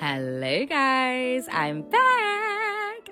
Hello guys, I'm back.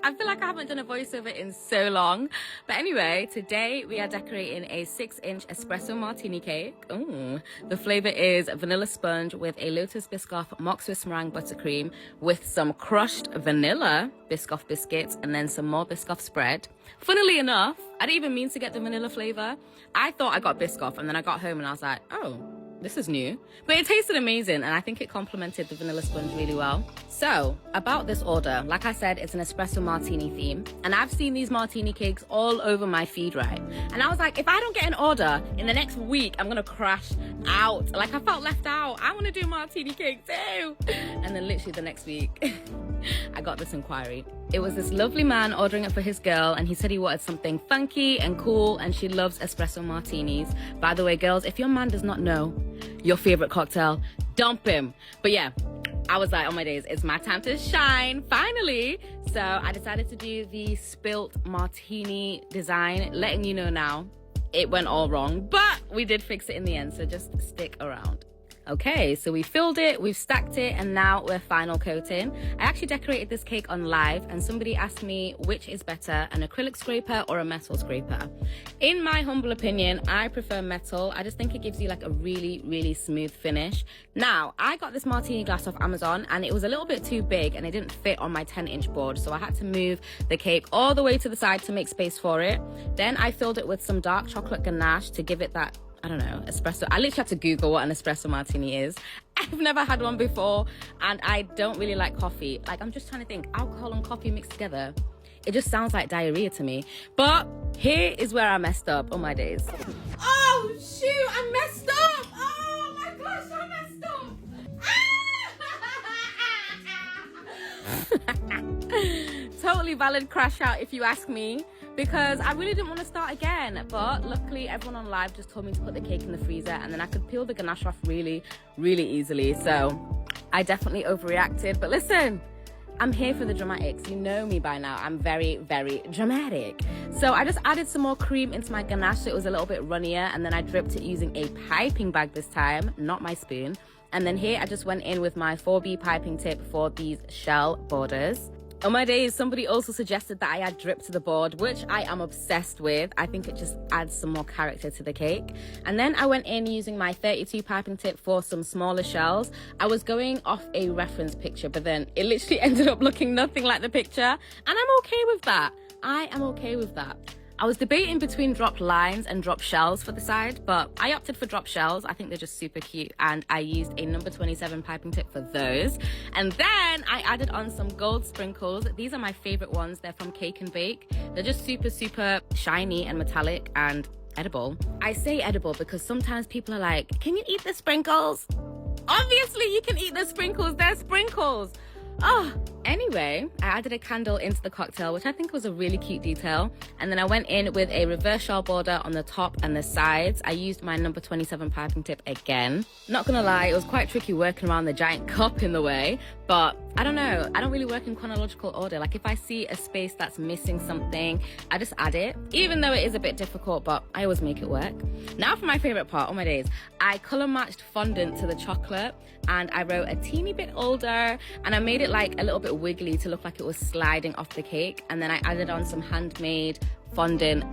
I feel like I haven't done a voiceover in so long. But anyway, today we are decorating a 6-inch espresso martini cake. Ooh. The flavor is vanilla sponge with a Lotus Biscoff mock Swiss meringue buttercream with some crushed vanilla Biscoff biscuits and then some more Biscoff spread. Funnily enough, I didn't even mean to get the vanilla flavor. I thought I got Biscoff and then I got home and I was like, oh, this is new, but it tasted amazing and I think it complemented the vanilla sponge really well. So about this order, like I said, it's an espresso martini theme and I've seen these martini cakes all over my feed, right? And I was like, if I don't get an order in the next week, I'm gonna crash out. Like I felt left out. I want to do martini cake too. And then literally the next week I got this inquiry. It was this lovely man ordering it for his girl and he said he wanted something funky and cool and she loves espresso martinis. By the way, girls, if your man does not know your favorite cocktail, dump him. But yeah, I was like, oh my days, it's my time to shine, finally. So I decided to do the spilt martini design, letting you know now, it went all wrong, but we did fix it in the end, so just stick around. Okay, so we filled it, we've stacked it, and now we're final coating. I actually decorated this cake on live, and somebody asked me which is better, an acrylic scraper or a metal scraper. In my humble opinion, I prefer metal. I just think it gives you like a really, really smooth finish. Now, I got this martini glass off Amazon, and it was a little bit too big, and it didn't fit on my 10-inch board, so I had to move the cake all the way to the side to make space for it. Then I filled it with some dark chocolate ganache to give it that, I don't know, espresso. I literally had to Google what an espresso martini is. I've never had one before and I don't really like coffee. Like, I'm just trying to think, alcohol and coffee mixed together. It just sounds like diarrhea to me. But here is where I messed up. Oh my days. Oh shoot, I messed up. Oh my gosh, I messed up. Totally valid crash out if you ask me, because I really didn't want to start again, but luckily everyone on live just told me to put the cake in the freezer and then I could peel the ganache off really, really easily. So I definitely overreacted, but listen, I'm here for the dramatics. You know me by now. I'm very, very dramatic. So I just added some more cream into my ganache so it was a little bit runnier, and then I dripped it using a piping bag this time, not my spoon. And then here I just went in with my 4B piping tip for these shell borders. On my days, somebody also suggested that I add drip to the board, which I am obsessed with. I think it just adds some more character to the cake. And then I went in using my 32 piping tip for some smaller shells. I was going off a reference picture, but then it literally ended up looking nothing like the picture. And I'm okay with that. I am okay with that. I was debating between dropped lines and dropped shells for the side, but I opted for dropped shells. I think they're just super cute, and I used a number 27 piping tip for those. And then I added on some gold sprinkles. These are my favorite ones. They're from Cake and Bake. They're just super, super shiny and metallic and edible. I say edible because sometimes people are like, can you eat the sprinkles? Obviously you can eat the sprinkles. They're sprinkles. Oh, anyway, I added a candle into the cocktail, which I think was a really cute detail. And then I went in with a reverse shell border on the top and the sides. I used my number 27 piping tip again. Not gonna lie, it was quite tricky working around the giant cup in the way, but I don't know. I don't really work in chronological order. Like if I see a space that's missing something, I just add it, even though it is a bit difficult, but I always make it work. Now for my favorite part, oh my days. I color matched fondant to the chocolate and I wrote a teeny bit older and I made it like a little bit wiggly to look like it was sliding off the cake. And then I added on some handmade fondant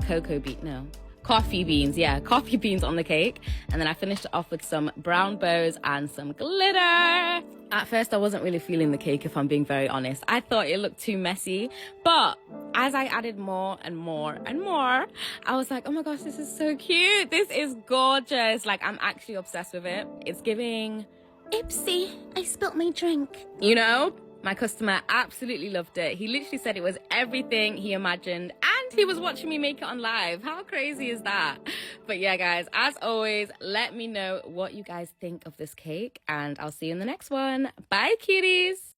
coffee beans on the cake. And then I finished it off with some brown bows and some glitter. At first, I wasn't really feeling the cake, if I'm being very honest. I thought it looked too messy, but as I added more and more and more, I was like, oh my gosh, this is so cute. This is gorgeous. Like, I'm actually obsessed with it. It's giving, oopsie, I spilt my drink. You know, my customer absolutely loved it. He literally said it was everything he imagined, and he was watching me make it on live. How crazy is that? But yeah, guys, as always, let me know what you guys think of this cake, and I'll see you in the next one. Bye, cuties.